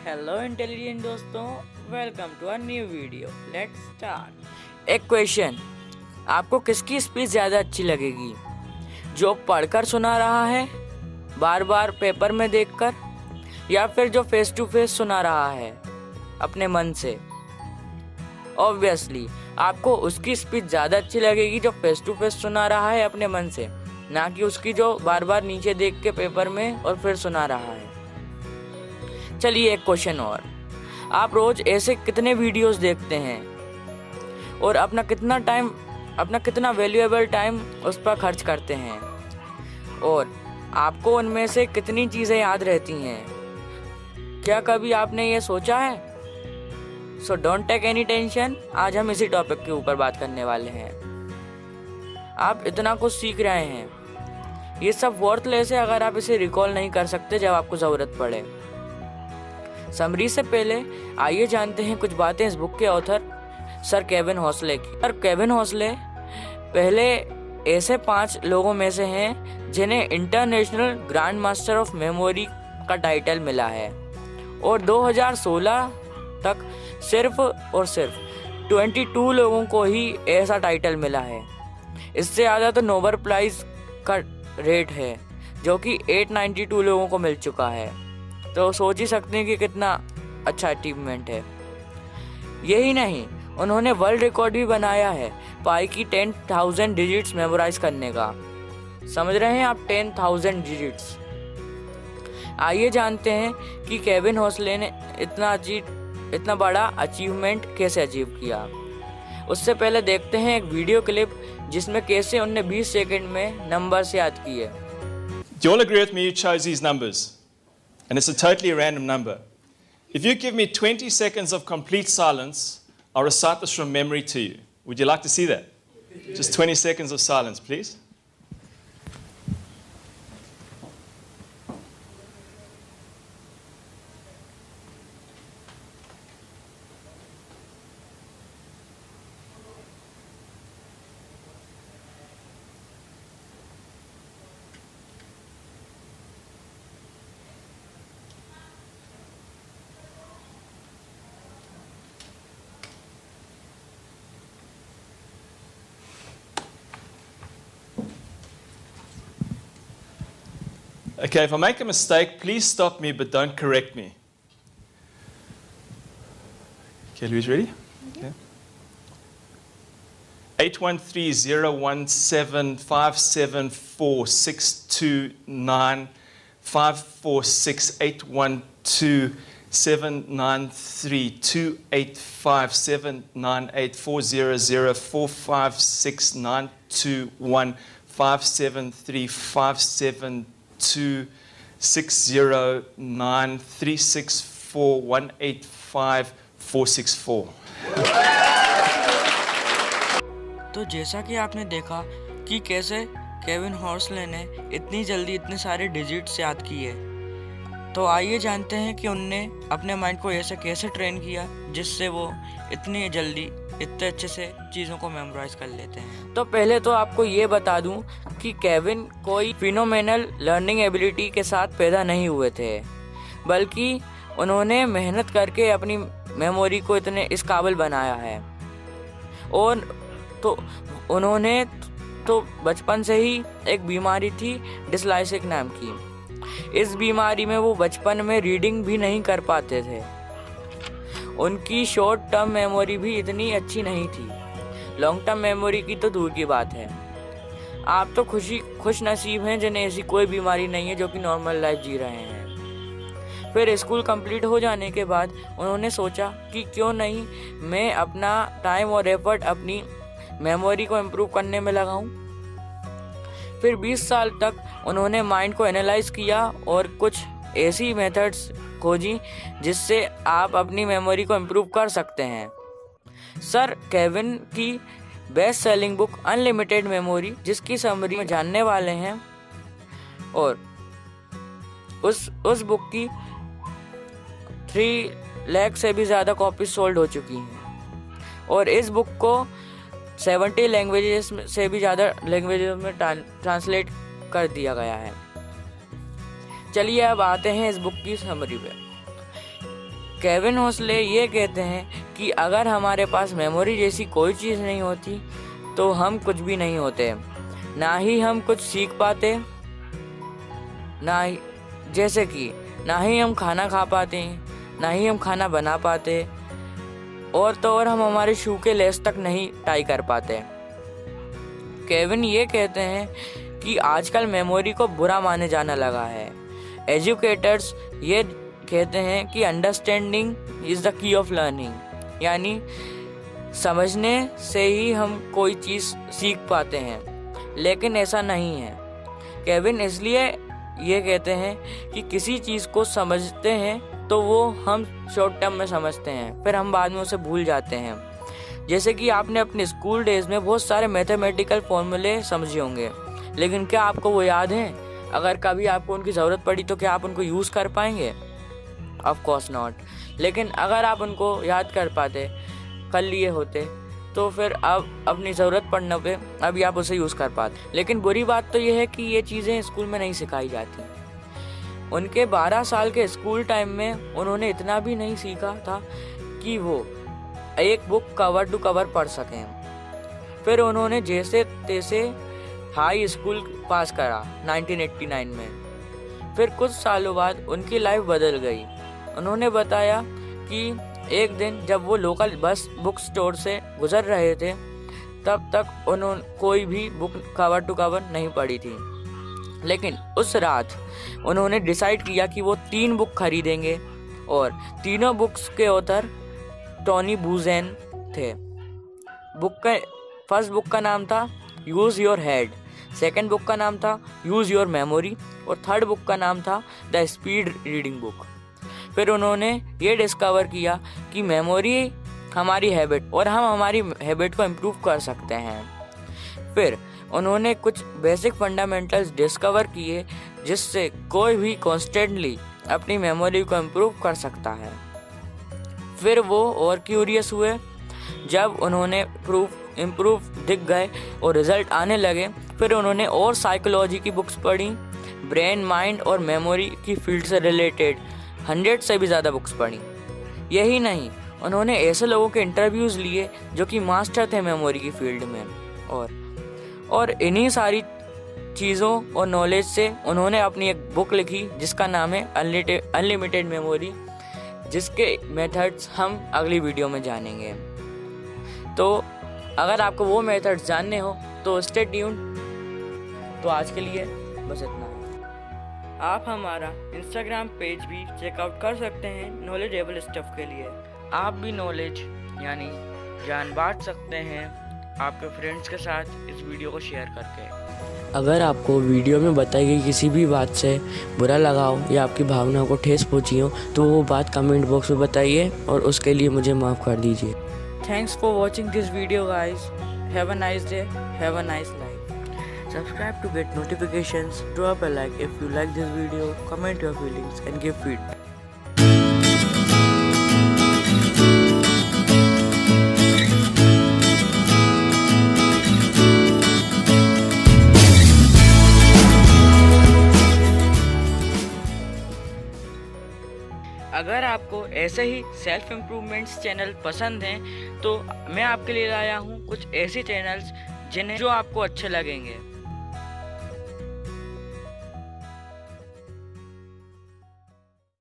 Hello intelligent दोस्तों, welcome to a new video. Let's start. एक question, आपको किसकी स्पीच ज़्यादा अच्छी लगेगी? जो पढ़कर सुना रहा है बार बार पेपर में देखकर, या फिर जो फेस टू फेस सुना रहा है अपने मन से? ऑब्वियसली आपको उसकी स्पीच ज़्यादा अच्छी लगेगी जो फेस टू फेस सुना रहा है अपने मन से, ना कि उसकी जो बार बार नीचे देख के पेपर में और फिर सुना रहा है। चलिए एक क्वेश्चन और, आप रोज ऐसे कितने वीडियोस देखते हैं और अपना कितना वैल्यूएबल टाइम उस पर खर्च करते हैं, और आपको उनमें से कितनी चीज़ें याद रहती हैं? क्या कभी आपने ये सोचा है? So don't take any tension, आज हम इसी टॉपिक के ऊपर बात करने वाले हैं। आप इतना कुछ सीख रहे हैं, ये सब वर्थलेस है अगर आप इसे रिकॉल नहीं कर सकते जब आपको ज़रूरत पड़े। समरी से पहले आइए जानते हैं कुछ बातें इस बुक के ऑथर सर केविन हॉसले की। सर केविन हॉसले पहले ऐसे 5 लोगों में से हैं जिन्हें international grand master of memory का टाइटल मिला है, और 2016 तक सिर्फ और सिर्फ 22 लोगों को ही ऐसा टाइटल मिला है। इससे ज़्यादा तो नोबेल प्राइज का रेट है जो कि 892 लोगों को मिल चुका है। तो सोच ही सकते हैं कि कितना अच्छा अचीवमेंट है। यही नहीं, उन्होंने वर्ल्ड रिकॉर्ड भी बनाया है पाई की 10,000 डिजिट्स मेमोराइज करने का। समझ रहे हैं आप, 10,000 डिजिट्स। आइए जानते हैं कि केविन हॉसले ने इतना बड़ा अचीवमेंट कैसे अचीव किया। उससे पहले देखते हैं एक वीडियो क्लिप जिसमें कैसे उन्होंने 20 सेकंड में नंबर्स याद किए। Do you all agree with me? You chose these numbers, and it's a totally random number. If you give me 20 seconds of complete silence, I'll recite this from memory to you. Would you like to see that? Just 20 seconds of silence, please. Okay, if I make a mistake, please stop me, but don't correct me. Okay, Louise, ready? Okay. 813-017-574-629 546-812-793-285-798-400-456-921 573-572-609-364-185-464। तो जैसा कि आपने देखा कि कैसे Kevin हॉसले ने इतनी जल्दी इतने सारे डिजिट्स याद किए, तो आइए जानते हैं कि उनने अपने माइंड को ऐसे कैसे ट्रेन किया जिससे वो इतनी जल्दी इतने अच्छे से चीज़ों को मेमोराइज कर लेते हैं। तो पहले तो आपको ये बता दूं कि केविन कोई फिनोमेनल लर्निंग एबिलिटी के साथ पैदा नहीं हुए थे, बल्कि उन्होंने मेहनत करके अपनी मेमोरी को इतने इस काबिल बनाया है। और तो उन्होंने तो बचपन से ही एक बीमारी थी डिस्लेक्सिक नाम की। इस बीमारी में वो बचपन में रीडिंग भी नहीं कर पाते थे। उनकी शॉर्ट टर्म मेमोरी भी इतनी अच्छी नहीं थी, लॉन्ग टर्म मेमोरी की तो दूर की बात है। आप तो खुश नसीब हैं जिन्हें ऐसी कोई बीमारी नहीं है, जो कि नॉर्मल लाइफ जी रहे हैं। फिर स्कूल कंप्लीट हो जाने के बाद उन्होंने सोचा कि क्यों नहीं मैं अपना टाइम और एफर्ट अपनी मेमोरी को इम्प्रूव करने में लगाऊं। फिर 20 साल तक उन्होंने माइंड को एनालाइज किया और कुछ ऐसी मेथड्स खोजी जिससे आप अपनी मेमोरी को इम्प्रूव कर सकते हैं। सर केविन की best selling book unlimited memory, जिसकी समरी में जानने वाले हैं, और उस बुक की 3 लाख से भी ज़्यादा कॉपी सोल्ड हो चुकी हैं, और इस बुक को 70 लैंग्वेजेस से भी ज़्यादा लैंग्वेजेस में ट्रांसलेट कर दिया गया है। चलिए अब आते हैं इस बुक की समरी पे। केविन होसले ये कहते हैं कि अगर हमारे पास मेमोरी जैसी कोई चीज़ नहीं होती तो हम कुछ भी नहीं होते, ना ही हम कुछ सीख पाते, ना ही हम खाना खा पाते, ना ही हम खाना बना पाते, और हम हमारे शू के लेस तक नहीं टाई कर पाते। केविन ये कहते हैं कि आजकल मेमोरी को बुरा माने जाने लगा है। एजुकेटर्स ये कहते हैं कि understanding is the key of learning, यानी समझने से ही हम कोई चीज़ सीख पाते हैं, लेकिन ऐसा नहीं है। केविन इसलिए ये कहते हैं कि किसी चीज़ को समझते हैं तो वो हम शॉर्ट टर्म में समझते हैं, फिर हम बाद में उसे भूल जाते हैं। जैसे कि आपने अपने स्कूल डेज में बहुत सारे मैथमेटिकल फॉर्मूले समझे होंगे, लेकिन क्या आपको वो याद हैं? अगर कभी आपको उनकी ज़रूरत पड़ी तो क्या आप उनको यूज़ कर पाएंगे? Of course not. लेकिन अगर आप उनको याद कर लिए होते तो फिर अब अपनी ज़रूरत पड़ने पे अभी आप उसे यूज़ कर पाते। लेकिन बुरी बात तो ये है कि ये चीज़ें स्कूल में नहीं सिखाई जाती। उनके 12 साल के स्कूल टाइम में उन्होंने इतना भी नहीं सीखा था कि वो एक बुक कवर टू कवर पढ़ सकें। फिर उन्होंने जैसे तैसे हाई स्कूल पास करा 1989 में। फिर कुछ सालों बाद उनकी लाइफ बदल गई। उन्होंने बताया कि एक दिन जब वो लोकल बस बुक स्टोर से गुजर रहे थे, तब तक उन्होंने कोई भी बुक कवर टू कवर नहीं पढ़ी थी। लेकिन उस रात उन्होंने डिसाइड किया कि वो 3 बुक खरीदेंगे, और तीनों बुक्स के ऑथर टोनी बुज़ेन थे। फर्स्ट बुक का नाम था use your head, second book का नाम था यूज़ योर मेमोरी, और थर्ड बुक का नाम था द स्पीड रीडिंग बुक। फिर उन्होंने ये डिस्कवर किया कि मेमोरी हमारी हैबिट, और हम हमारी हैबिट को इम्प्रूव कर सकते हैं। फिर उन्होंने कुछ बेसिक फंडामेंटल्स डिस्कवर किए जिससे कोई भी कॉन्स्टेंटली अपनी मेमोरी को इम्प्रूव कर सकता है। फिर वो और क्यूरियस हुए। जब उन्होंने इम्प्रूव दिख गए और रिजल्ट आने लगे, फिर उन्होंने और साइकोलॉजी की बुक्स पढ़ी, ब्रेन, माइंड और मेमोरी की फील्ड से रिलेटेड 100 से भी ज़्यादा बुक्स पढ़ी। यही नहीं, उन्होंने ऐसे लोगों के इंटरव्यूज़ लिए जो कि मास्टर थे मेमोरी की फील्ड में, और इन्हीं सारी चीज़ों और नॉलेज से उन्होंने अपनी एक बुक लिखी जिसका नाम है अनलिमिटेड मेमोरी, जिसके मेथड्स हम अगली वीडियो में जानेंगे। तो अगर आपको वो मेथड्स जानने हो तो स्टे ट्यून्ड। तो आज के लिए बस इतना ही। आप हमारा इंस्टाग्राम पेज भी चेकआउट कर सकते हैं नॉलेजेबल स्टफ के लिए। आप भी नॉलेज यानी ज्ञान बांट सकते हैं आपके फ्रेंड्स के साथ इस वीडियो को शेयर करके। अगर आपको वीडियो में बताई गई किसी भी बात से बुरा लगा हो या आपकी भावनाओं को ठेस पहुंची हो तो वो बात कमेंट बॉक्स में बताइए, और उसके लिए मुझे माफ़ कर दीजिए। Thanks for watching this video, guys. Have a nice day. Have a nice life. Subscribe to get notifications. Drop a like if you like this video. Comment your feelings and give feedback. अगर आपको ऐसे ही self improvements channel पसंद हैं तो मैं आपके लिए लाया हूँ कुछ ऐसे चैनल्स जो आपको अच्छे लगेंगे।